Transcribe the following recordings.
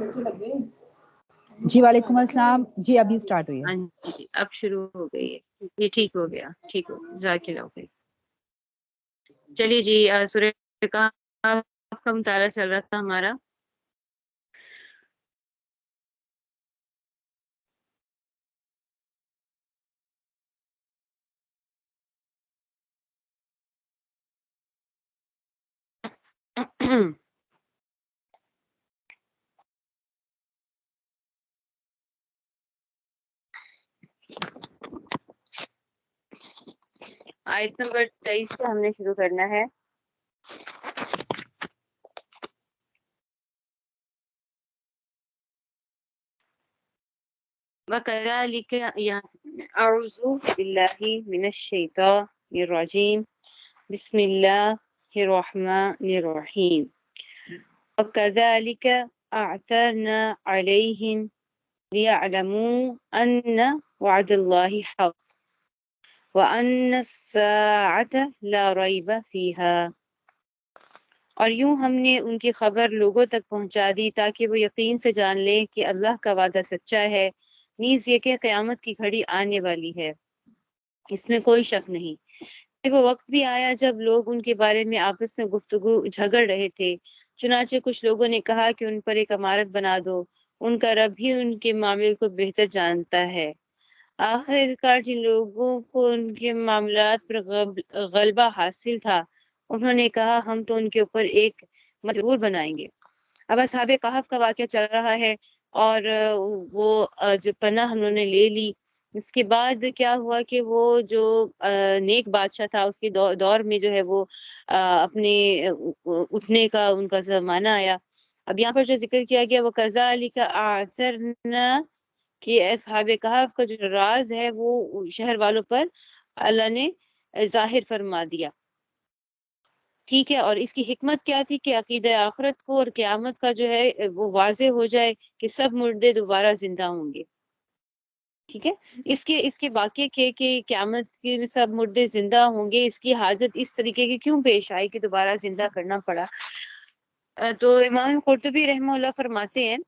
جی وعلیکم السلام جی، ابھی سٹارٹ ہوئی ہے۔ ہاں جی اب شروع ہو گئی ہے، یہ ٹھیک ہو گیا، ٹھیک ہو گیا، جزاک اللہ خیر۔ چلیے جی، سورہ کہف کا مطالعہ چل رہا تھا ہمارا۔ آیت نمبر 23 سے ہم نے شروع کرنا ہے۔ وَكَذَلِكَ أَعُوذُ بِاللَّهِ مِنَ الشَّيْطَانِ الرَّجِيمِ بسم الله الرحمن الرحيم وَكَذَلِكَ أَعْثَرْنَا عَلَيْهِمْ لِيَعْلَمُوا أَنَّ وَعْدَ اللَّهِ حَقٌّ وَأَنَّ السَّاعَةَ لَا رَيْبَ فِيهَا، اور یوں ہم نے ان کی خبر لوگوں تک پہنچا دی تاکہ وہ یقین سے جان لیں کہ اللہ کا وعدہ سچا ہے، نیز یہ کہ قیامت کی گھڑی آنے والی ہے، اس میں کوئی شک نہیں۔ وہ وقت بھی آیا جب لوگ ان کے بارے میں آپس میں گفتگو جھگڑ رہے تھے، چنانچہ کچھ لوگوں نے کہا کہ ان پر ایک امارت بنا دو، ان کا رب ہی ان کے معاملے کو بہتر جانتا ہے۔ آخر کار جن لوگوں کو ان کے معاملات پر غلبہ حاصل تھا، انہوں نے کہا ہم تو ان کے اوپر ایک ضرور بنائیں گے۔ اب اصحاب کہف کا واقعہ چل رہا ہے، اور وہ جو پناہ انہوں نے لے لی، اس کے بعد کیا ہوا کہ وہ جو نیک بادشاہ تھا اس کے دور میں جو ہے وہ اپنے اٹھنے کا ان کا زمانہ آیا۔ اب یہاں پر جو ذکر کیا گیا وہ کذالک اعثرنا، کہ اصحاب کہف کا جو راز ہے وہ شہر والوں پر اللہ نے ظاہر فرما دیا، ٹھیک ہے۔ اور اس کی حکمت کیا تھی کہ عقیدہ آخرت کو اور قیامت کا جو ہے وہ واضح ہو جائے کہ سب مردے دوبارہ زندہ ہوں گے، ٹھیک ہے۔ اس کے واقعے کے کہ قیامت کے سب مردے زندہ ہوں گے، اس کی حاجت اس طریقے کی کیوں پیش آئی کہ دوبارہ زندہ کرنا پڑا؟ تو امام قرطبی رحمہ اللہ فرماتے ہیں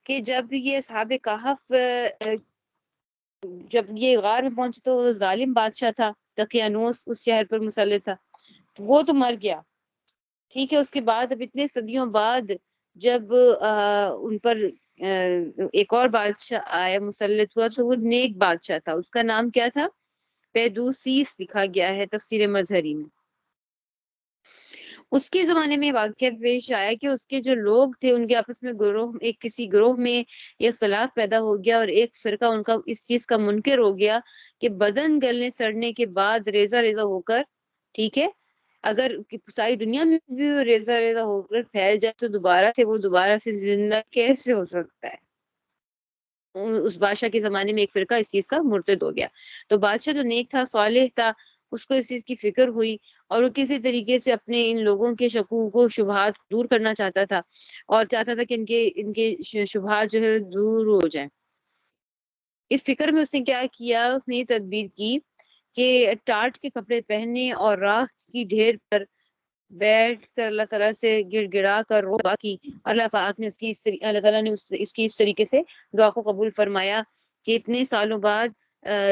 کہ جب یہ اصحاب کہف جب یہ غار میں پہنچے تو وہ ظالم بادشاہ تھا، دقیانوس اس شہر پر مسلط تھا، وہ تو مر گیا، ٹھیک ہے۔ اس کے بعد اب اتنے صدیوں بعد جب ان پر ایک اور بادشاہ آیا، مسلط ہوا، تو وہ نیک بادشاہ تھا، اس کا نام کیا تھا؟ پیدوسیس لکھا گیا ہے تفسیر مظہری میں۔ اس کے زمانے میں واقعہ پیش آیا کہ اس کے جو لوگ تھے ان کے آپس میں کسی گروہ میں اختلاف پیدا ہو گیا، اور ایک فرقہ ان کا اس چیز کا منکر ہو گیا کہ بدن گلنے سڑنے کے بعد ریزہ ریزہ ہو کر، ٹھیک ہے، اگر ساری دنیا میں بھی وہ ریزہ ریزہ ہو کر پھیل جائے تو وہ دوبارہ سے زندہ کیسے ہو سکتا ہے؟ اس بادشاہ کے زمانے میں ایک فرقہ اس چیز کا مرتد ہو گیا۔ تو بادشاہ جو نیک تھا، صالح تھا، اس کو اس چیز کی فکر ہوئی، اور وہ کسی طریقے سے اپنے ان لوگوں کے شکوک و شبہات دور کرنا چاہتا تھا، اور چاہتا تھا کہ ان کے شبہات جو ہے دور ہو جائیں۔ اس فکر میں اس نے کیا کیا، اس نے یہ تدبیر کی کہ ٹاٹ کے کپڑے پہننے اور راکھ کی ڈھیر پر بیٹھ کر اللہ تعالیٰ سے گڑ گڑا کر دعا کی۔ اللہ پاک نے اللہ تعالیٰ نے اس کی اس طریقے سے دعا کو قبول فرمایا کہ اتنے سالوں بعد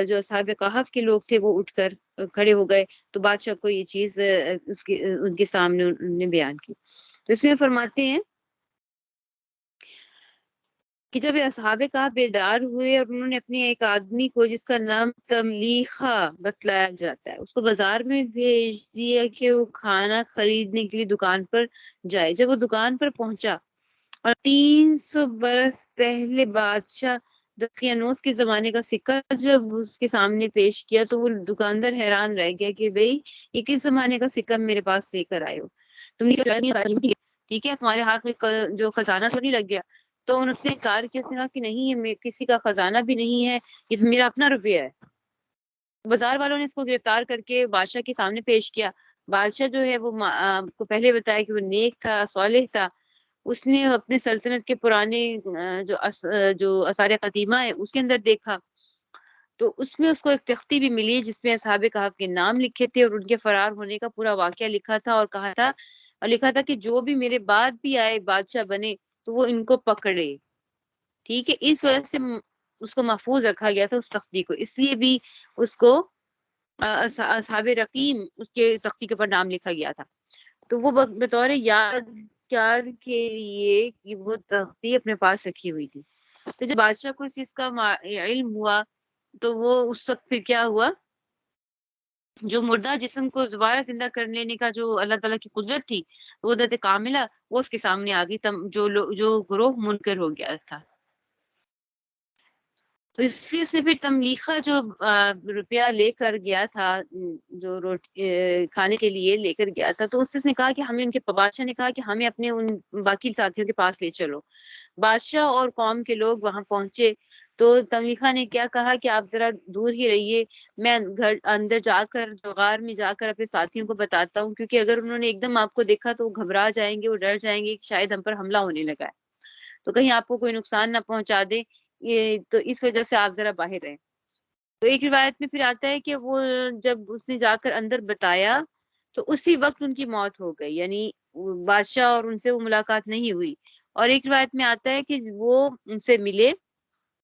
جو اصحاب کہف کے لوگ تھے وہ اٹھ کر کھڑے ہو گئے، تو بادشاہ کو یہ چیز ان کے سامنے انہوں نے بیان کی۔ تو اس میں فرماتے ہیں کہ جب اصحاب کہف بیدار ہوئے اور انہوں نے اپنے ایک آدمی کو جس کا نام تملیخہ بتلایا جاتا ہے، اس کو بازار میں بھیج دیا کہ وہ کھانا خریدنے کے لیے دکان پر جائے۔ جب وہ دکان پر پہنچا اور 300 برس پہلے بادشاہ دقیانوس کے زمانے کا سکہ جب اس کے سامنے پیش کیا تو وہ دکاندار حیران رہ گیا کہ بھئی یہ کس زمانے کا سکہ میرے پاس لے کر آئے ہو، تم نے ٹھیک ہے، تمہارے ہاتھ میں جو خزانہ تو نہیں لگ گیا؟ تو انہوں نے کہا کہ نہیں، یہ کسی کا خزانہ بھی نہیں ہے، یہ تو میرا اپنا روپیہ ہے۔ بازار والوں نے اس کو گرفتار کر کے بادشاہ کے سامنے پیش کیا۔ بادشاہ جو ہے وہ کو پہلے بتایا کہ وہ نیک تھا، صالح تھا، اس نے اپنے سلطنت کے پرانے جو آثار قدیمہ ہے اس کے اندر دیکھا، تو اس میں اس کو ایک تختی بھی ملی جس میں اصحاب کہف کے نام لکھے تھے اور ان کے فرار ہونے کا پورا واقعہ لکھا تھا، اور لکھا تھا کہ جو بھی میرے بعد بھی آئے بادشاہ بنے تو وہ ان کو پکڑے. ٹھیک ہے, اس وجہ سے اس کو محفوظ رکھا گیا تھا اس تختی کو, اس لیے بھی اس کو اصحاب رقیم اس کے تختی کے اوپر نام لکھا گیا تھا. تو وہ بطور یادگار کے لیے کہ وہ تختی اپنے پاس رکھی ہوئی تھی. تو جب بادشاہ کو اس چیز کا علم ہوا تو وہ اس وقت پھر کیا ہوا, جو مردہ جسم کو دوبارہ زندہ کر لینے کا جو اللہ تعالیٰ کی قدرت تھی, قدرت کاملہ, وہ اس کے سامنے آ گئی. جو گروہ منکر ہو گیا تھا. تو اس لیے اس نے پھر تملیخہ جو روپیہ لے کر گیا تھا, جو کھانے کے لیے لے کر گیا تھا, تو اس نے کہا کہ ہمیں ان کے بادشاہ نے کہا کہ ہمیں اپنے ان باقی ساتھیوں کے پاس لے چلو. بادشاہ اور قوم کے لوگ وہاں پہنچے تو تملیخہ نے کیا کہا کہ آپ ذرا دور ہی رہیے, میں گھر اندر جا کر غار میں جا کر اپنے ساتھیوں کو بتاتا ہوں, کیونکہ اگر انہوں نے ایک دم آپ کو دیکھا تو وہ گھبرا جائیں گے, وہ ڈر جائیں گے کہ شاید ہم پر حملہ ہونے لگا ہے, تو کہیں آپ کو کوئی نقصان نہ پہنچا دے, یہ تو اس وجہ سے آپ ذرا باہر رہیں. تو ایک روایت میں پھر آتا ہے کہ وہ جب اس نے جا کر اندر بتایا تو اسی وقت ان کی موت ہو گئی, یعنی بادشاہ اور ان سے وہ ملاقات نہیں ہوئی. اور ایک روایت میں آتا ہے کہ وہ ان سے ملے,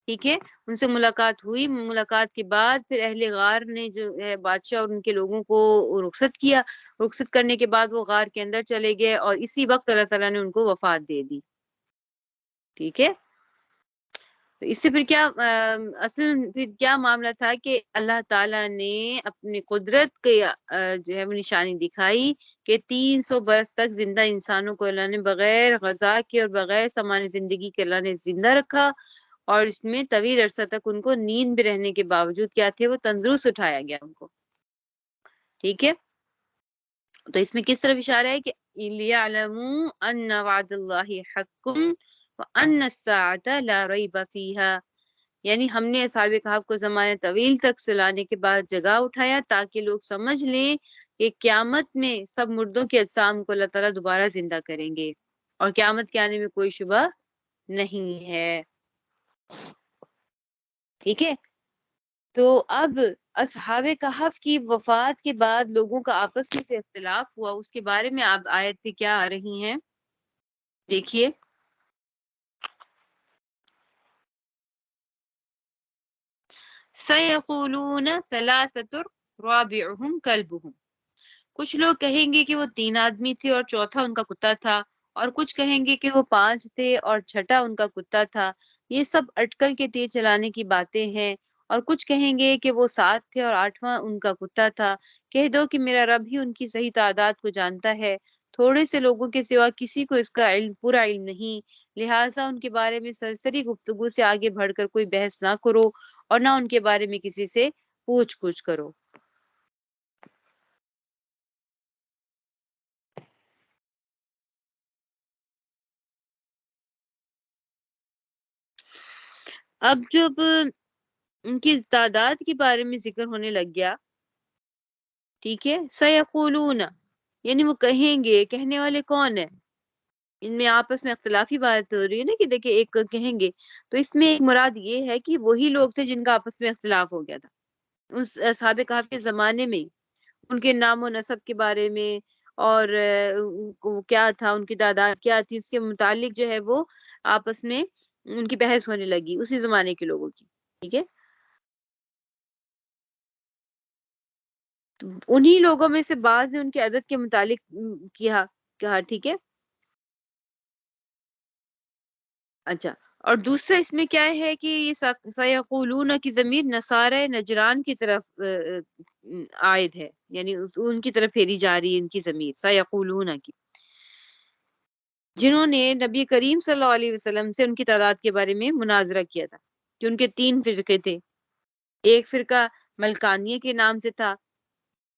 ٹھیک ہے, ان سے ملاقات ہوئی, ملاقات کے بعد پھر اہل غار نے جو ہے بادشاہ اور ان کے لوگوں کو رخصت کیا. رخصت کرنے کے بعد وہ غار کے اندر چلے گئے اور اسی وقت اللہ تعالیٰ نے ان کو وفات دے دی. ٹھیک ہے, تو اس سے پھر کیا اصل پھر کیا معاملہ تھا کہ اللہ تعالیٰ نے اپنی قدرت کے جو ہے وہ نشانی دکھائی کہ 300 برس تک زندہ انسانوں کو اللہ نے بغیر غذا کے اور بغیر سامان زندگی کے اللہ نے زندہ رکھا, اور اس میں طویل عرصہ تک ان کو نیند میں رہنے کے باوجود کیا تھے, وہ تندرست اٹھایا گیا ان کو. ٹھیک ہے, تو اس میں کس طرف اشارہ ہے کہ لِيَعْلَمُوا أَنَّ وَعْدَ اللَّهِ حَقٌّ وَأَنَّ السَّاعَةَ لَا رَيْبَ فِيهَا, یعنی ہم نے اصحاب کہف کو زمانے طویل تک سلانے کے بعد جگہ اٹھایا تاکہ لوگ سمجھ لیں کہ قیامت میں سب مردوں کے اجسام کو اللہ تعالیٰ دوبارہ زندہ کریں گے, اور قیامت کے آنے میں کوئی شبہ نہیں ہے. ٹھیک ہے, تو اب اصحاب کہف کی وفات کے بعد لوگوں کا آپس میں سے اختلاف ہوا, اس کے بارے میں آپ آیت سے کیا آ رہی ہیں دیکھیے. سَيَقُولُونَ ثَلَاثَةٌ رَابِعُهُمْ كَلْبُهُمْ, کچھ لوگ کہیں گے کہ وہ 3 آدمی تھے اور چوتھا ان کا کتا تھا, اور کچھ کہیں گے کہ وہ 5 تھے اور چھٹا ان کا کتا تھا. یہ سب اٹکل کے تیر چلانے کی باتیں ہیں. اور کچھ کہیں گے کہ وہ 7 تھے اور 8واں ان کا کتا تھا. کہہ دو کہ میرا رب ہی ان کی صحیح تعداد کو جانتا ہے, تھوڑے سے لوگوں کے سوا کسی کو اس کا علم پورا علم نہیں, لہٰذا ان کے بارے میں سرسری گفتگو سے آگے بڑھ کر کوئی بحث نہ کرو اور نہ ان کے بارے میں کسی سے پوچھ گچھ کرو. اب جب ان کی تعداد کے بارے میں ذکر ہونے لگ گیا, ٹھیک ہے, سَيَقُولُونَ, یعنی وہ کہیں گے, کہنے والے کون ہیں, ان میں آپس میں اختلافی بات ہو رہی ہے نا, کہ دیکھیں ایک کہیں گے, تو اس میں ایک مراد یہ ہے کہ وہی لوگ تھے جن کا آپس میں اختلاف ہو گیا تھا اس اصحاب کہف کے زمانے میں, ان کے نام و نسب کے بارے میں, اور کیا تھا ان کی تعداد کیا تھی, اس کے متعلق جو ہے وہ آپس میں ان کی بحث ہونے لگی اسی زمانے کے لوگوں کی. ٹھیک ہے, انہی لوگوں میں سے بعض نے ان کے عدد کے متعلق کہا. ٹھیک ہے, اچھا, اور دوسرا اس میں کیا ہے کہ یہ سیقولون کی ضمیر نصارہ نجران کی طرف عائد ہے, یعنی ان کی طرف پھیری جا رہی ہے ان کی ضمیر سیقولون کی, جنہوں نے نبی کریم صلی اللہ علیہ وسلم سے ان کی تعداد کے بارے میں مناظرہ کیا تھا, کہ ان کے 3 فرقے تھے. ایک فرقہ ملکانیہ کے نام سے تھا,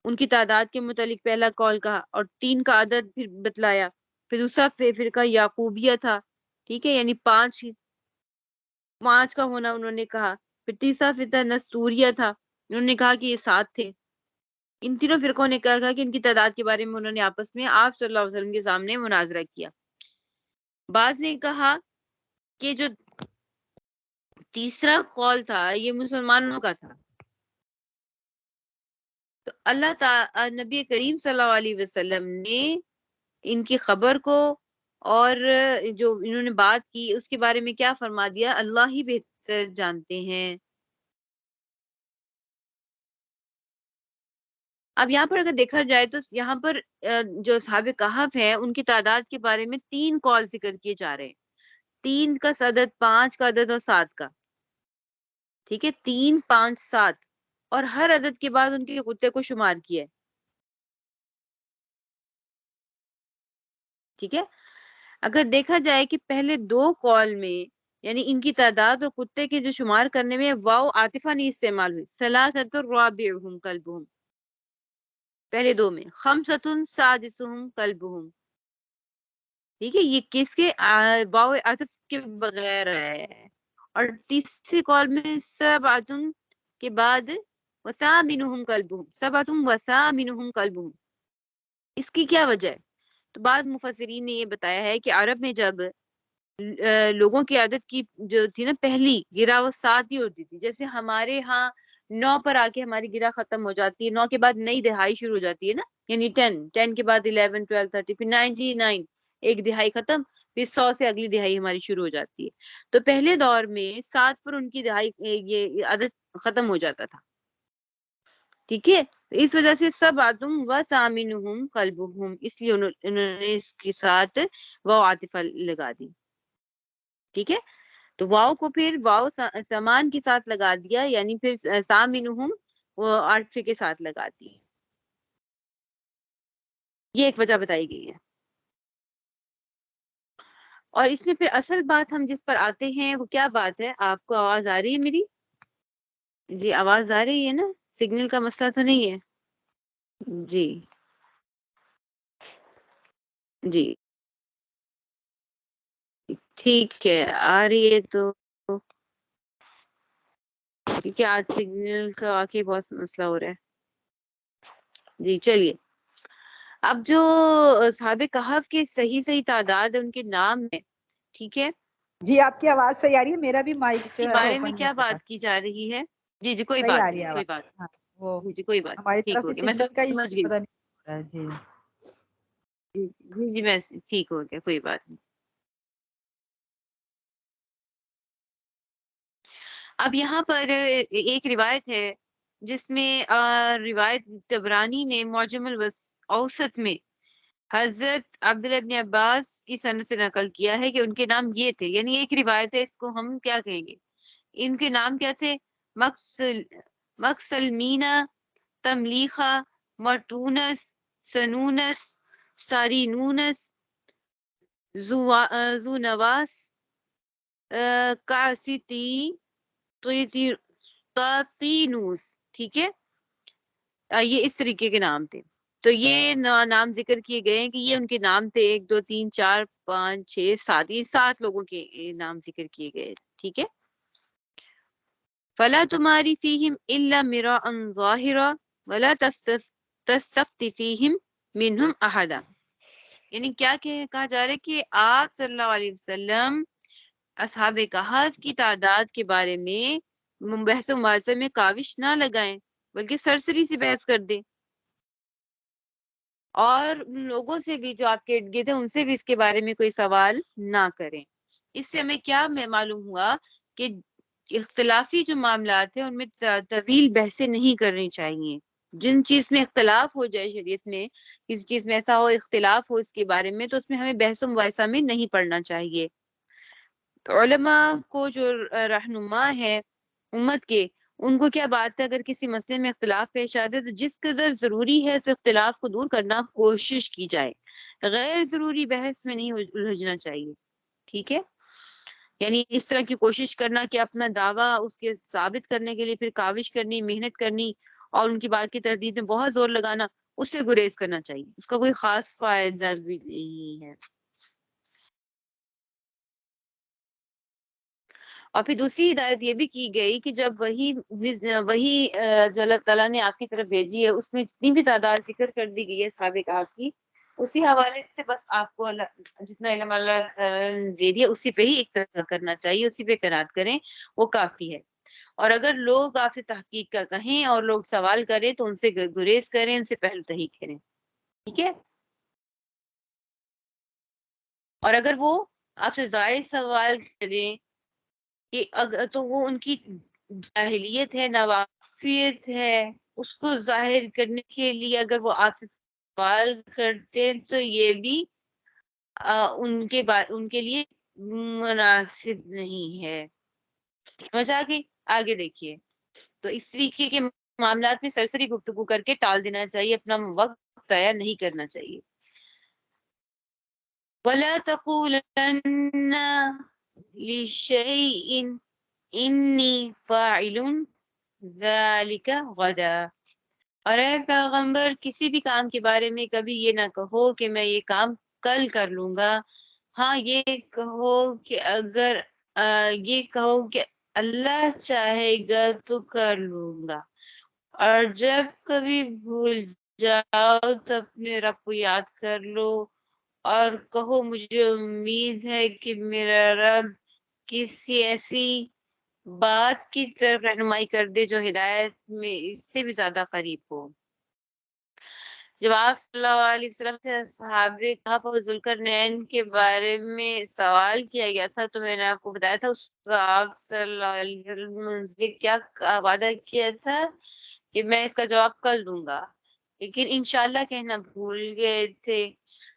ان کی تعداد کے متعلق پہلا قول کہا اور 3 کا عدد پھر بتلایا. پھر دوسرا فرقہ یعقوبیہ تھا, ٹھیک ہے, یعنی 5 کا ہونا انہوں نے کہا. پھر تیسرا فرقہ نستوریہ تھا, انہوں نے کہا کہ یہ 7 تھے. ان تینوں فرقوں نے کہا کہ ان کی تعداد کے بارے میں انہوں نے آپس میں آپ صلی اللہ علیہ وسلم کے سامنے مناظرہ کیا. بعض نے کہا کہ جو تیسرا قول تھا یہ مسلمانوں کا تھا. تو اللہ تعالی نبی کریم صلی اللہ علیہ وسلم نے ان کی خبر کو اور جو انہوں نے بات کی اس کے بارے میں کیا فرما دیا، اللہ ہی بہتر جانتے ہیں۔ اب یہاں پر اگر دیکھا جائے تو یہاں پر جو اصحاب کہف ہے ان کی تعداد کے بارے میں 3 کال ذکر کیے جا رہے ہیں، 3 کا عدد، 5 کا عدد اور 7 کا، ٹھیک ہے، 3 5 7، اور ہر عدد کے بعد ان کے کتے کو شمار کیا ہے، ٹھیک ہے۔ اگر دیکھا جائے کہ پہلے 2 کال میں یعنی ان کی تعداد اور کتے کے جو شمار کرنے میں واو عاطفہ نہیں استعمال ہوئی، ثلاثۃ رابعہم کلبہم، پہلے 2 میں خمسۃ سادسہم کلبہم، ٹھیک ہے، یہ کس کے واو عطف کے بغیر ہے۔ اور تیسری کال میں سبعۃ کے بعد وثامنہم کلبہم، سبعۃ وثامنہم کلبہم، اس کی کیا وجہ ہے؟ تو بعض مفسرین نے یہ بتایا ہے کہ عرب میں جب لوگوں کی عادت کی جو تھی نا پہلی گرا وہ 7 ہی ہوتی تھی، جیسے ہمارے ہاں 9 پر آ کے ہماری گرا ختم ہو جاتی ہے، 9 کے بعد نئی دہائی شروع ہو جاتی ہے نا، یعنی 10 کے بعد 11 12 13 پھر 99، ایک دہائی ختم، پھر 100 سے اگلی دہائی ہماری شروع ہو جاتی ہے۔ تو پہلے دور میں 7 پر ان کی دہائی یہ عادت ختم ہو جاتا تھا، ٹھیک ہے، اس وجہ سے سب آتم و سامنہم قلبہم، اس لیے انہوں نے اس کے ساتھ واو عاطفہ لگا دی، ٹھیک ہے۔ تو واو کو پھر واو سامان کے ساتھ لگا دیا، یعنی پھر سامنہم وہ عاطفے کے ساتھ لگا دی، یہ ایک وجہ بتائی گئی ہے۔ اور اس میں پھر اصل بات ہم جس پر آتے ہیں وہ کیا بات ہے؟ آپ کو آواز آ رہی ہے میری؟ جی آواز آ رہی ہے نا؟ سگنل کا مسئلہ تو نہیں ہے؟ جی جی ٹھیک ہے، آ رہی ہے تو، کیونکہ آج سگنل کا واقعی بہت مسئلہ ہو رہا ہے۔ جی چلیے، اب جو اصحاب کہف کے صحیح تعداد ان کے نام ہے، ٹھیک ہے، جی آپ کی آواز صحیح آ رہی ہے، میرا بھی مائک اس جو کے ہے بارے میں اوپن ہی کیا ہے میرا، بات کی جا رہی ہے؟ جی جی کوئی صحیح بات آ رہی نہیں، ہے کوئی آواز۔ بات ہاں وہ نہیں، جی کوئی بات نہیں، ہماری ٹھیک طرف ہو ہی گیا، میں سگنل کا ہی سمجھ گئی، پتہ نہیں ہو رہا ہے۔ جی جی میں ٹھیک ہو گیا، کوئی بات نہیں۔ اب یہاں پر ایک روایت ہے جس میں روایت طبرانی نے معجم الاوسط میں حضرت عبداللہ ابن عباس کی سند سے نقل کیا ہے کہ ان کے نام یہ تھے، یعنی ایک روایت ہے، اس کو ہم کیا کہیں گے، ان کے نام کیا تھے؟ مکسلمینا، تملیخا، مرتونس، سنونس، سارینونس، زونواس، کاسیتی، تاتینوس، ٹھیک ہے، یہ اس طریقے کے نام تھے۔ تو یہ نام ذکر کیے گئے ہیں کہ یہ ان کے نام تھے، 1 2 3 4 5 6 7، یہ 7 لوگوں کے نام ذکر کیے گئے، ٹھیک ہے۔ فلا تماری فیہم الا مراء ظاہرا ولا تستفت فیہم منہم احدا، یعنی کیا کہا جا رہا ہے کہ آپ صلی اللہ علیہ وسلم اصحاب کہف کی تعداد کے بارے میں بحث و مباحثے میں کاوش نہ لگائیں، بلکہ سرسری سی بحث کر دیں، اور ان لوگوں سے بھی جو آپ کے ارد گرد ہیں ان سے بھی اس کے بارے میں کوئی سوال نہ کریں۔ اس سے ہمیں کیا معلوم ہوا کہ اختلافی جو معاملات ہیں ان میں طویل بحثیں نہیں کرنی چاہیے۔ جن چیز میں اختلاف ہو جائے شریعت میں، کسی چیز میں ایسا ہو اختلاف ہو اس کے بارے میں، تو اس میں ہمیں بحث و مباحثہ میں نہیں پڑنا چاہیے۔ علماء کو جو رہنما ہے امت کے، ان کو کیا بات ہے اگر کسی مسئلے میں اختلاف پیش آتے تو جس قدر ضروری ہے اس اختلاف کو دور کرنا کوشش کی جائے، غیر ضروری بحث میں نہیں الجھنا چاہیے، ٹھیک ہے۔ یعنی اس طرح کی کوشش کرنا کہ اپنا دعویٰ اس کے ثابت کرنے کے لیے پھر کاوش کرنی، محنت کرنی اور ان کی بات کی تردید میں بہت زور لگانا، اس سے گریز کرنا چاہیے، اس کا کوئی خاص فائدہ بھی نہیں ہے۔ اور پھر دوسری ہدایت یہ بھی کی گئی کہ جب وہی جو اللہ تعالیٰ نے آپ کی طرف بھیجی ہے اس میں جتنی بھی تعداد ذکر کر دی گئی ہے صحابہ کہف کی، اسی حوالے سے بس آپ کو اللہ جتنا علم اللہ دے دیا اسی پہ ہی اقتدا کرنا چاہیے، اسی پہ قناعت کریں، وہ کافی ہے۔ اور اگر لوگ آپ سے تحقیق کا کہیں اور لوگ سوال کریں تو ان سے گریز کریں، ان سے پہلو تحقیق کریں، ٹھیک ہے۔ اور اگر وہ آپ سے زائد سوال کریں کہ اگر تو وہ ان کی جاہلیت ہے، ناواقفیت ہے، اس کو ظاہر کرنے کے لیے اگر وہ آپ سے سوال کرتے ہیں تو یہ بھی ان کے لیے مناسب نہیں ہے. سمجھ آ گئی؟ آگے دیکھیے. تو اس طریقے کے معاملات میں سرسری گفتگو کر کے ٹال دینا چاہیے، اپنا وقت ضائع نہیں کرنا چاہیے. وَلَا تَقُولَنَّ لِشَيْءٍ إِنِّي فَاعِلٌ ذَلِكَ غَدًا. اور اے پیغمبر کسی بھی کام کے بارے میں کبھی یہ نہ کہو کہ میں یہ کام کل کر لوں گا. ہاں یہ کہو کہ اگر یہ کہو کہ اللہ چاہے گا تو کر لوں گا. اور جب کبھی بھول جاؤ تو اپنے رب کو یاد کر لو اور کہو مجھے امید ہے کہ میرا رب کسی ایسی بات کی طرف رہنمائی کر دے جو ہدایت میں اس سے بھی زیادہ قریب ہو. جب آپ صلی اللہ علیہ وسلم سے صحابہ کہف اور ذوالقرنین کے بارے میں سوال کیا گیا تھا تو میں نے آپ کو بتایا تھا اس کا آپ صلی اللہ علیہ وسلم سے کیا وعدہ کیا تھا کہ میں اس کا جواب کل دوں گا، لیکن انشاءاللہ کہنا بھول گئے تھے.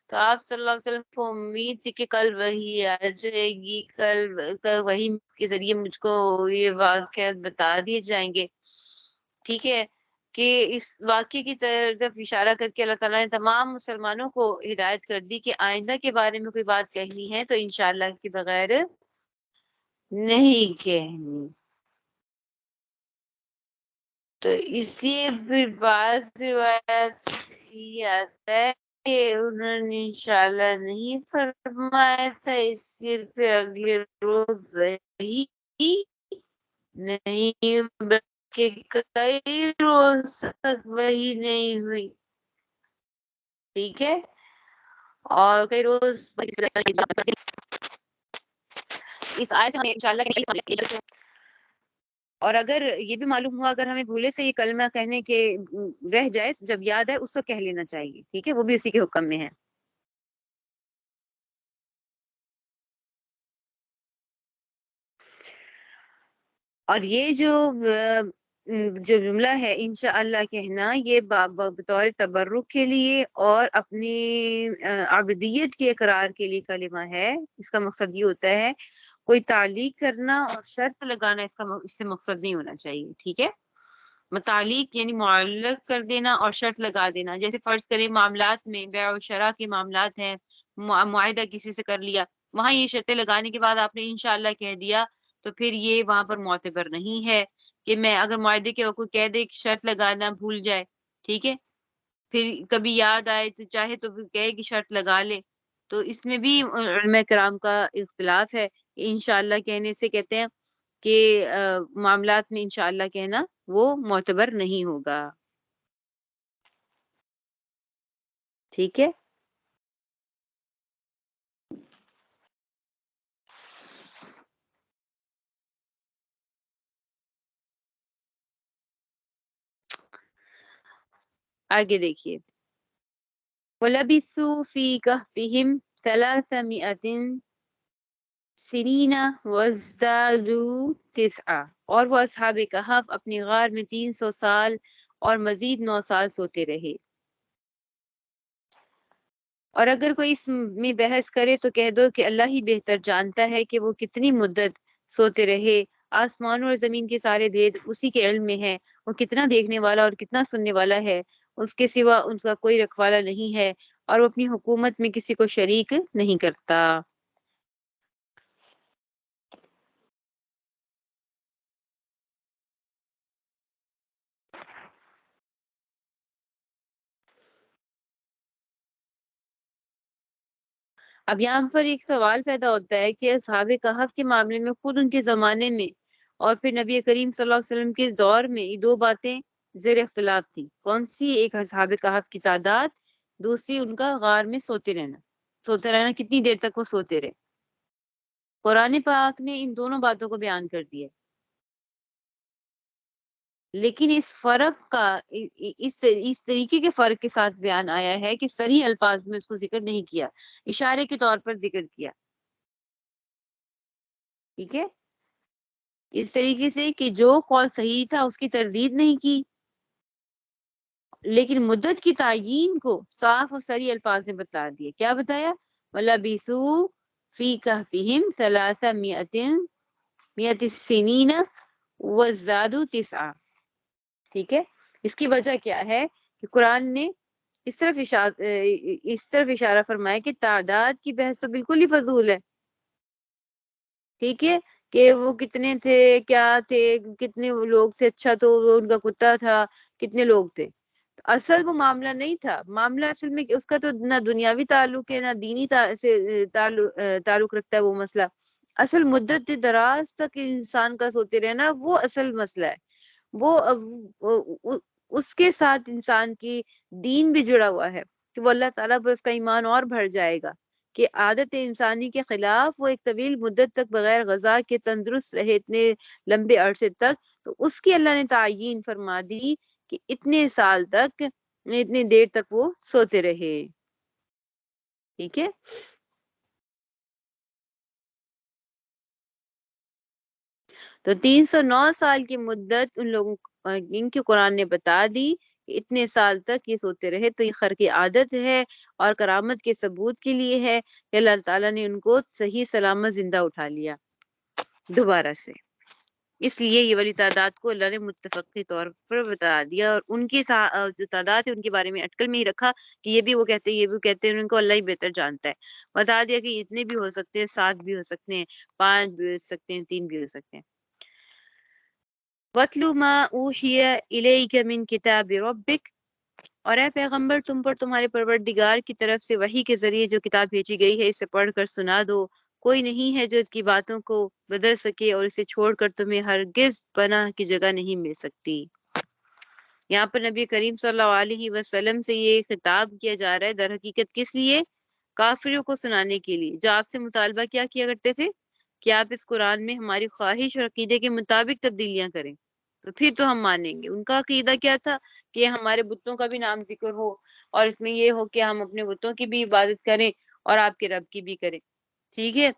تو آپ صلی اللہ علیہ وسلم کو امید تھی کہ کل وہی آ جائے گی، کل وہی کے ذریعے مجھ کو یہ واقعات بتا دیے جائیں گے. ٹھیک ہے کہ اس واقعے کی طرف اشارہ کر کے اللہ تعالیٰ نے تمام مسلمانوں کو ہدایت کر دی کہ آئندہ کے بارے میں کوئی بات کہنی ہے تو انشاءاللہ کے بغیر نہیں کہنی. تو اس لیے پھر بعض روایات یہ آتا ہے کہ انہوں نے انشاءاللہ نہیں فرمایا تھا، اس لیے پھر اگلے روز وہی نہیں بلکہ کئی روز تک وہی نہیں ہوئی. ٹھیک ہے، اور کئی روز اس آیت سے ہمیں انشاءاللہ. اور اگر یہ بھی معلوم ہوا اگر ہمیں بھولے سے یہ کلمہ کہنے کے رہ جائے جب یاد ہے اس کو کہہ لینا چاہیے. ٹھیک ہے، وہ بھی اسی کے حکم میں ہے. اور یہ جو جملہ ہے انشاءاللہ کہنا یہ بطور تبرک کے لیے اور اپنی عبدیت کے اقرار کے لیے کلمہ ہے. اس کا مقصد یہ ہوتا ہے کوئی تعلیق کرنا اور شرط لگانا، اس سے مقصد نہیں ہونا چاہیے. ٹھیک ہے، متعلق یعنی معلق کر دینا اور شرط لگا دینا. جیسے فرض کریں معاملات میں بیع و شرع کے معاملات ہیں، معاہدہ کسی سے کر لیا، وہاں یہ شرطیں لگانے کے بعد آپ نے انشاءاللہ کہہ دیا تو پھر یہ وہاں پر معتبر نہیں ہے. کہ میں اگر معاہدے کے وقت کہہ دے کہ شرط لگانا بھول جائے، ٹھیک ہے، پھر کبھی یاد آئے تو چاہے تو پھر کہے کہ شرط لگا لے، تو اس میں بھی علماء کرام کا اختلاف ہے. انشاءاللہ کہنے سے کہتے ہیں کہ معاملات میں انشاءاللہ کہنا وہ معتبر نہیں ہوگا. ٹھیک ہے، آگے دیکھیے. وَلَبِثُوا فِي كَهْفِهِمْ 300 سنین وازدادوا تسعا. اور وہ اصحاب کہف اپنی غار میں 300 سال اور مزید 9 سال سوتے رہے. اور اگر کوئی اس میں بحث کرے تو کہہ دو کہ اللہ ہی بہتر جانتا ہے کہ وہ کتنی مدت سوتے رہے. آسمانوں اور زمین کے سارے بھید اسی کے علم میں ہے. وہ کتنا دیکھنے والا اور کتنا سننے والا ہے. اس کے سوا ان کا کوئی رکھوالا نہیں ہے اور وہ اپنی حکومت میں کسی کو شریک نہیں کرتا. اب یہاں پر ایک سوال پیدا ہوتا ہے کہ اصحاب کہف کے معاملے میں خود ان کے زمانے میں اور پھر نبی کریم صلی اللہ علیہ وسلم کے دور میں یہ دو باتیں زیر اختلاف تھی. کون سی؟ ایک اصحاب کہف کی تعداد، دوسری ان کا غار میں سوتے رہنا. سوتے رہنا کتنی دیر تک وہ سوتے رہے. قرآن پاک نے ان دونوں باتوں کو بیان کر دیا. لیکن اس فرق کا اس طریقے کے فرق کے ساتھ بیان آیا ہے کہ صریح الفاظ میں اس کو ذکر نہیں کیا، اشارے کے طور پر ذکر کیا. ٹھیک ہے، اس طریقے سے کہ جو قول صحیح تھا اس کی تردید نہیں کی، لیکن مدت کی تعیین کو صاف اور صریح الفاظ میں بتا دیا. کیا بتایا؟ وَلَبِثُوا فِي كَهْفِهِمْ 300 سِنِينَ وَازْدَادُوا 9. ٹھیک ہے، اس کی وجہ کیا ہے کہ قرآن نے اس طرف اشارہ فرمایا کہ تعداد کی بحث تو بالکل ہی فضول ہے. ٹھیک ہے، کہ وہ کتنے تھے، کیا تھے، کتنے لوگ تھے، اچھا تو وہ ان کا کتا تھا، کتنے لوگ تھے. اصل وہ معاملہ نہیں تھا. معاملہ اصل میں اس کا تو نہ دنیاوی تعلق ہے، نہ دینی تعلق رکھتا ہے وہ مسئلہ. اصل مدت دراز تک انسان کا سوتے رہنا وہ اصل مسئلہ ہے. وہ اس کے ساتھ انسان کی دین بھی جڑا ہوا ہے کہ وہ اللہ تعالیٰ پر اس کا ایمان اور بڑھ جائے گا، کہ عادت انسانی کے خلاف وہ ایک طویل مدت تک بغیر غذا کے تندرست رہے اتنے لمبے عرصے تک. تو اس کی اللہ نے تعیین فرما دی کہ اتنے سال تک، اتنی دیر تک وہ سوتے رہے. ٹھیک ہے، تو 309 سال کی مدت ان لوگوں ان کی قرآن نے بتا دی کہ اتنے سال تک یہ سوتے رہے. تو یہ خرق عادت ہے اور کرامت کے ثبوت کے لیے ہے کہ اللہ تعالیٰ نے ان کو صحیح سلامت زندہ اٹھا لیا دوبارہ سے. اس لیے یہ والی تعداد کو اللہ نے متفقی طور پر بتا دیا، اور ان کی جو تعداد ہے ان کے بارے میں اٹکل میں ہی رکھا کہ یہ بھی وہ کہتے ہیں، یہ بھی کہتے ہیں، ان کو اللہ ہی بہتر جانتا ہے. بتا دیا کہ اتنے بھی ہو سکتے ہیں، 7 بھی ہو سکتے ہیں، 5 بھی ہو سکتے ہیں، 3 بھی ہو سکتے ہیں. وَاتْلُ مَا أُوحِيَ إِلَيْكَ مِنْ كِتَابِ رَبِّكَ، اور اے پیغمبر تم پر تمہارے پروردگار کی طرف سے وحی کے ذریعے جو کتاب بھیجی گئی ہے اسے پڑھ کر سنا دو. کوئی نہیں ہے جو اس کی باتوں کو بدل سکے، اور اسے چھوڑ کر تمہیں ہرگز پناہ کی جگہ نہیں مل سکتی. یہاں پر نبی کریم صلی اللہ علیہ وسلم سے یہ خطاب کیا جا رہا ہے، در حقیقت کس لیے؟ کافروں کو سنانے کے لیے، جو آپ سے مطالبہ کیا کرتے تھے کہ آپ اس قرآن میں ہماری خواہش اور عقیدے کے مطابق تبدیلیاں کریں تو پھر تو ہم مانیں گے. ان کا عقیدہ کیا تھا کہ ہمارے بتوں کا بھی نام ذکر ہو، اور اس میں یہ ہو کہ ہم اپنے بتوں کی بھی عبادت کریں اور آپ کے رب کی بھی کریں. ٹھیک ہے،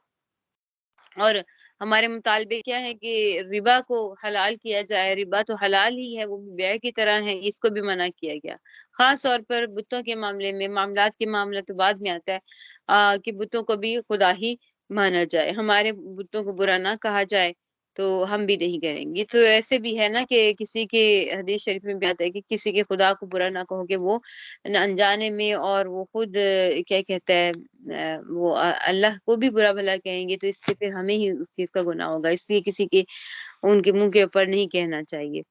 اور ہمارے مطالبے کیا ہے کہ ربا کو حلال کیا جائے. ربا تو حلال ہی ہے، وہ بیع کی طرح ہے، اس کو بھی منع کیا گیا. خاص طور پر بتوں کے معاملے میں، معاملات کے معاملہ تو بعد میں آتا ہے کہ بتوں کو بھی خدا ہی مانا جائے، ہمارے بتوں کو برا نہ کہا جائے تو ہم بھی نہیں کریں گے. تو ایسے بھی ہے نا کہ کسی کے حدیث شریف میں بھی آتا ہے کہ کسی کے خدا کو برا نہ کہو کہ وہ انجانے میں، اور وہ خود کیا کہتا ہے وہ اللہ کو بھی برا بھلا کہیں گے تو اس سے پھر ہمیں ہی اس چیز کا گناہ ہوگا. اس لیے کسی کے ان کے منہ کے اوپر نہیں کہنا چاہیے.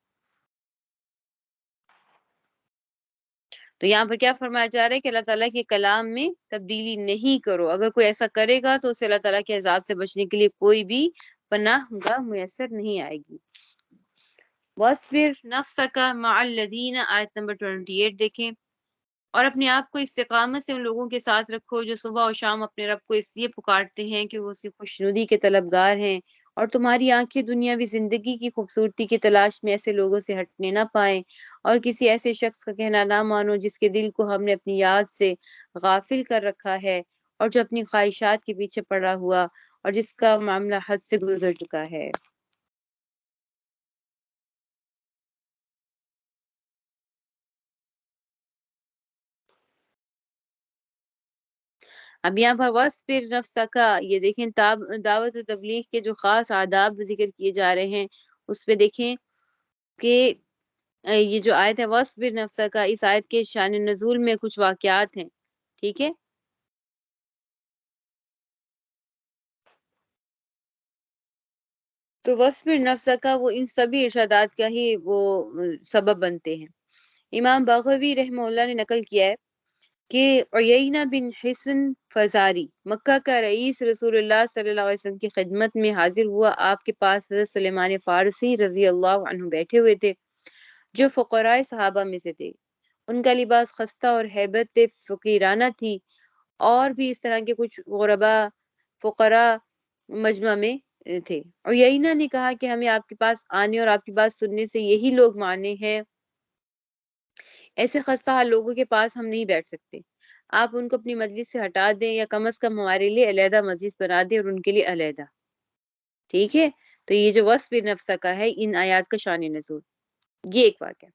تو یہاں پر کیا فرمایا جا رہا ہے کہ اللہ تعالیٰ کے کلام میں تبدیلی نہیں کرو. اگر کوئی ایسا کرے گا تو اسے اللہ تعالیٰ کے عذاب سے بچنے کے لیے کوئی بھی پناہ گاہ میسر نہیں آئے گی. وَاصْبِرْ نَفْسَكَ مَعَ الَّذِينَ، آیت نمبر 28 دیکھیں. اور اپنے آپ کو استقامت سے ان لوگوں کے ساتھ رکھو جو صبح و شام اپنے رب کو اس لیے پکارتے ہیں کہ وہ اس کی خوشنودی کے طلبگار ہیں، اور تمہاری آنکھیں دنیاوی زندگی کی خوبصورتی کی تلاش میں ایسے لوگوں سے ہٹنے نہ پائیں، اور کسی ایسے شخص کا کہنا نہ مانو جس کے دل کو ہم نے اپنی یاد سے غافل کر رکھا ہے، اور جو اپنی خواہشات کے پیچھے پڑا ہوا، اور جس کا معاملہ حد سے گزر چکا ہے. اب یہاں پر وَاصْبِرْ نَفْسَكَ، یہ دیکھیں دعوت و تبلیغ کے جو خاص آداب ذکر کیے جا رہے ہیں اس پہ دیکھیں کہ یہ جو آیت ہے وَاصْبِرْ نَفْسَكَ، اس آیت کے شان نزول میں کچھ واقعات ہیں. ٹھیک ہے، تو وَاصْبِرْ نَفْسَكَ وہ ان سبھی ارشادات کا ہی وہ سبب بنتے ہیں. امام بغوی رحمہ اللہ نے نقل کیا ہے کہ عیینہ بن حصن فزاری مکہ کا رئیس رسول اللہ صلی اللہ علیہ وسلم کی خدمت میں حاضر ہوا. آپ کے پاس حضرت سلیمان فارسی رضی اللہ عنہ بیٹھے ہوئے تھے جو فقراء صحابہ میں سے تھے. ان کا لباس خستہ اور ہیبت فقیرانہ تھی، اور بھی اس طرح کے کچھ غربا فقراء مجمع میں تھے، اور یہی نے کہا کہ ہمیں آپ کے پاس آنے اور آپ کی بات سننے سے یہی لوگ مانے ہیں، ایسے خستہ حال لوگوں کے پاس ہم نہیں بیٹھ سکتے، آپ ان کو اپنی مجلس سے ہٹا دیں یا کم از کم ہمارے لیے علیحدہ مجلس بنا دیں اور ان کے لیے علیحدہ. ٹھیک ہے، تو یہ جو وصف نفس کا ہے ان آیات کا شان نزول، یہ ایک واقعہ.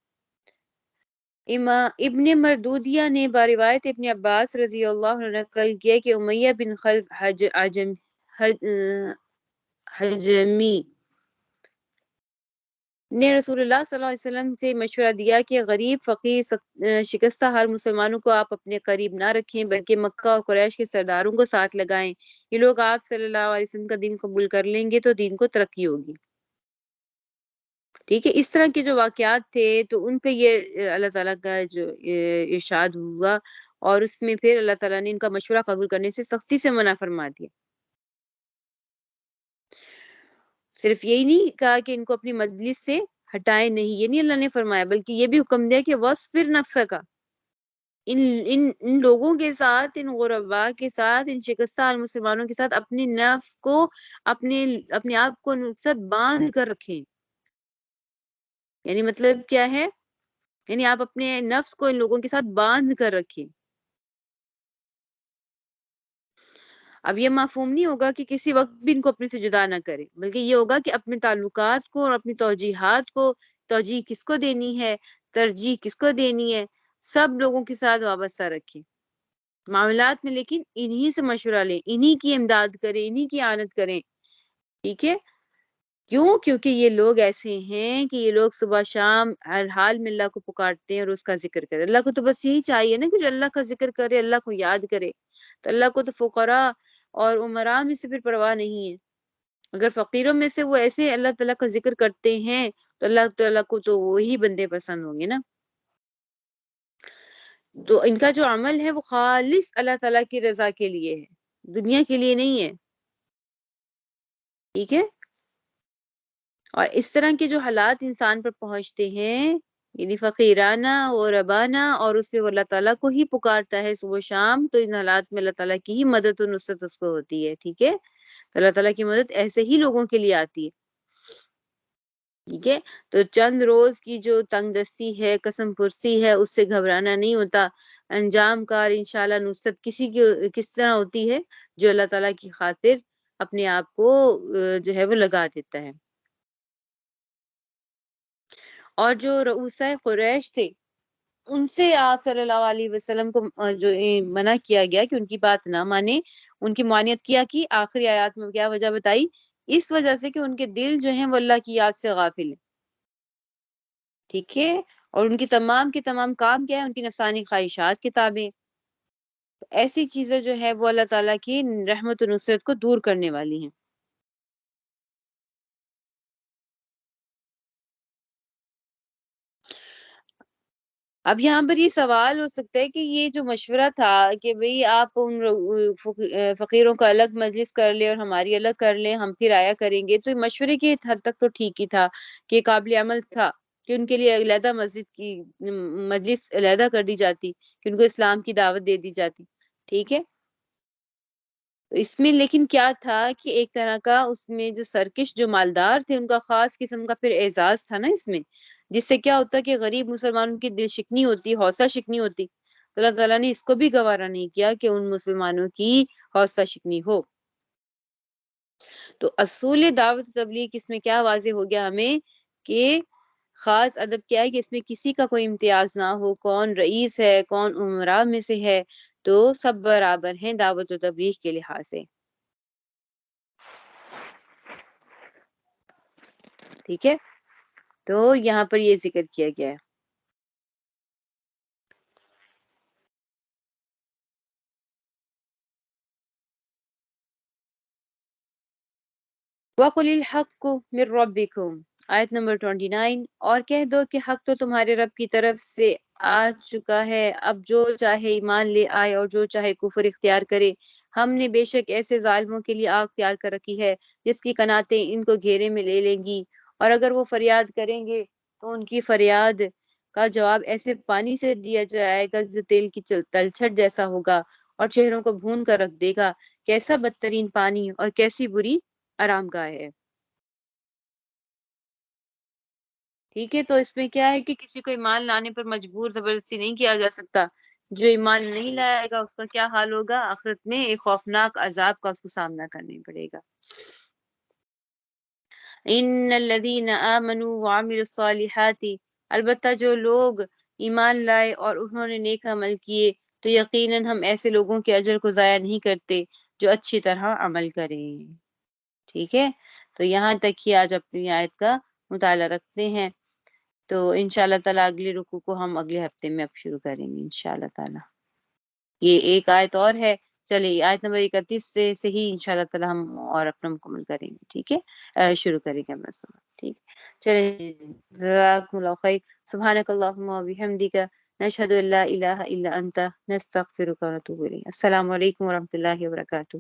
ابن مردودیہ نے باروایت ابن عباس رضی اللہ عنہ نقل کیا کہ امیہ بن خلف حجمی نے رسول اللہ صلی اللہ علیہ وسلم سے مشورہ دیا کہ غریب، فقیر، شکستہ حال مسلمانوں کو آپ اپنے قریب نہ رکھیں بلکہ مکہ اور قریش کے سرداروں کو ساتھ لگائیں، یہ لوگ آپ صلی اللہ علیہ وسلم کا دین قبول کر لیں گے تو دین کو ترقی ہوگی. ٹھیک ہے، اس طرح کے جو واقعات تھے تو ان پہ یہ اللہ تعالیٰ کا جو ارشاد ہوا، اور اس میں پھر اللہ تعالیٰ نے ان کا مشورہ قبول کرنے سے سختی سے منع فرما دیا. صرف یہی نہیں کہا کہ ان کو اپنی مجلس سے ہٹائے نہیں، یہ نہیں اللہ نے فرمایا، بلکہ یہ بھی حکم دیا کہ وَاصْبِرْ نَفْسَكَ، ان لوگوں کے ساتھ، ان غربا کے ساتھ، ان شکستہ حال مسلمانوں کے ساتھ اپنے نفس کو، اپنے آپ کو نفست باندھ کر رکھیں. یعنی مطلب کیا ہے؟ یعنی آپ اپنے نفس کو ان لوگوں کے ساتھ باندھ کر رکھیں. اب یہ مفہوم نہیں ہوگا کہ کسی وقت بھی ان کو اپنے سے جدا نہ کرے، بلکہ یہ ہوگا کہ اپنے تعلقات کو اور اپنی توجیحات کو، توجیح کس کو دینی ہے، ترجیح کس کو دینی ہے، سب لوگوں کے ساتھ وابستہ رکھیں معاملات میں، لیکن انہی سے مشورہ لیں، انہی کی امداد کریں، انہی کی اعانت کریں. ٹھیک ہے، کیوں؟ کیونکہ یہ لوگ ایسے ہیں کہ یہ لوگ صبح شام ہر حال میں اللہ کو پکارتے ہیں اور اس کا ذکر کریں. اللہ کو تو بس یہی چاہیے نا کہ جو اللہ کا ذکر کرے، اللہ کو یاد کرے. تو اللہ کو تو فقراء اور عمراء میں سے پھر پرواہ نہیں ہے. اگر فقیروں میں سے وہ ایسے اللہ تعالیٰ کا ذکر کرتے ہیں تو اللہ تعالیٰ کو تو وہی بندے پسند ہوں گے نا. تو ان کا جو عمل ہے وہ خالص اللہ تعالیٰ کی رضا کے لیے ہے، دنیا کے لیے نہیں ہے. ٹھیک ہے، اور اس طرح کے جو حالات انسان پر پہنچتے ہیں، یعنی فقیرانہ اور ربانہ، اور اس میں وہ اللہ تعالیٰ کو ہی پکارتا ہے صبح شام، تو ان حالات میں اللہ تعالیٰ کی ہی مدد و نصرت اس کو ہوتی ہے. ٹھیک ہے، تو اللہ تعالیٰ کی مدد ایسے ہی لوگوں کے لیے آتی ہے. ٹھیک ہے، تو چند روز کی جو تنگ دستی ہے، قسم پرسی ہے، اس سے گھبرانا نہیں ہوتا. انجام کار انشاءاللہ نصرت کس طرح ہوتی ہے؟ جو اللہ تعالیٰ کی خاطر اپنے آپ کو جو ہے وہ لگا دیتا ہے. اور جو رؤساء قریش تھے، ان سے آپ صلی اللہ علیہ وسلم کو جو منع کیا گیا کہ ان کی بات نہ مانے، ان کی معانیت کیا کی. آخری آیات میں کیا وجہ بتائی؟ اس وجہ سے کہ ان کے دل جو ہیں وہ اللہ کی یاد سے غافل ہیں. ٹھیک ہے، اور ان کی تمام کے تمام کام کیا ہے؟ ان کی نفسانی خواہشات کے تابع. ایسی چیزیں جو ہے وہ اللہ تعالیٰ کی رحمت و نصرت کو دور کرنے والی ہیں. اب یہاں پر یہ سوال ہو سکتا ہے کہ یہ جو مشورہ تھا کہ بھئی آپ ان فقیروں کا الگ مجلس کر لیں اور ہماری الگ کر لیں، ہم پھر آیا کریں گے، تو مشورے کی حد تک تو ٹھیک ہی تھا کہ قابل عمل تھا کہ ان کے لیے علیحدہ مسجد کی مجلس علیحدہ کر دی جاتی، کہ ان کو اسلام کی دعوت دے دی جاتی. ٹھیک ہے، اس میں لیکن کیا تھا کہ ایک طرح کا اس میں جو سرکش جو مالدار تھے ان کا خاص قسم کا پھر اعزاز تھا نا اس میں، جس سے کیا ہوتا کہ غریب مسلمانوں کی دل شکنی ہوتی، حوصلہ شکنی ہوتی. تو اللہ تعالیٰ نے اس کو بھی گوارا نہیں کیا کہ ان مسلمانوں کی حوصلہ شکنی ہو. تو اصول دعوت تبلیغ اس میں کیا واضح ہو گیا ہمیں کہ خاص ادب کیا ہے کہ اس میں کسی کا کوئی امتیاز نہ ہو، کون رئیس ہے، کون عمرا میں سے ہے، تو سب برابر ہیں دعوت و تبلیغ کے لحاظ سے. ٹھیک ہے، تو یہاں پر یہ ذکر کیا گیا ہے. وَقُلِ الْحَقُّ مِنْ رَبِّكُمْ، آیت نمبر 29. اور کہہ دو کہ حق تو تمہارے رب کی طرف سے آ چکا ہے، اب جو چاہے ایمان لے آئے اور جو چاہے کفر اختیار کرے. ہم نے بے شک ایسے ظالموں کے لیے آگ تیار کر رکھی ہے جس کی قناتیں ان کو گھیرے میں لے لیں گی، اور اگر وہ فریاد کریں گے تو ان کی فریاد کا جواب ایسے پانی سے دیا جائے گا جو تیل کی تلچھٹ جیسا ہوگا اور چہروں کو بھون کر رکھ دے گا. کیسا بدترین پانی اور کیسی بری آرام گاہ ہے. ٹھیک ہے، تو اس میں کیا ہے کہ کسی کو ایمان لانے پر مجبور زبردستی نہیں کیا جا سکتا. جو ایمان نہیں لائے گا اس کا کیا حال ہوگا؟ آخرت میں ایک خوفناک عذاب کا اس کو سامنا کرنا پڑے گا. ان الذین آمنوا وعملوا الصالحات، البتہ جو لوگ ایمان لائے اور انہوں نے نیک عمل کیے تو یقیناً ہم ایسے لوگوں کے اجر کو ضائع نہیں کرتے جو اچھی طرح عمل کریں. ٹھیک ہے، تو یہاں تک ہی آج اپنی آیت کا مطالعہ رکھتے ہیں. تو انشاءاللہ تعالیٰ اگلی رکوع کو ہم اگلے ہفتے میں اب شروع کریں گے انشاءاللہ تعالیٰ. یہ ایک آیت اور ہے، چلیے آیت نمبر 31 سے ہی انشاءاللہ تعالیٰ ہم اور اپنا مکمل کریں گے. ٹھیک ہے، شروع کریں گے ہم. ٹھیک ہے، چلیے جزاکم اللہ خیر. سبحانک اللہم و بحمدک، نشہد ان لا الہ الا انت، نستغفرک و نتوب الیک. السلام علیکم و رحمۃ اللہ وبرکاتہ.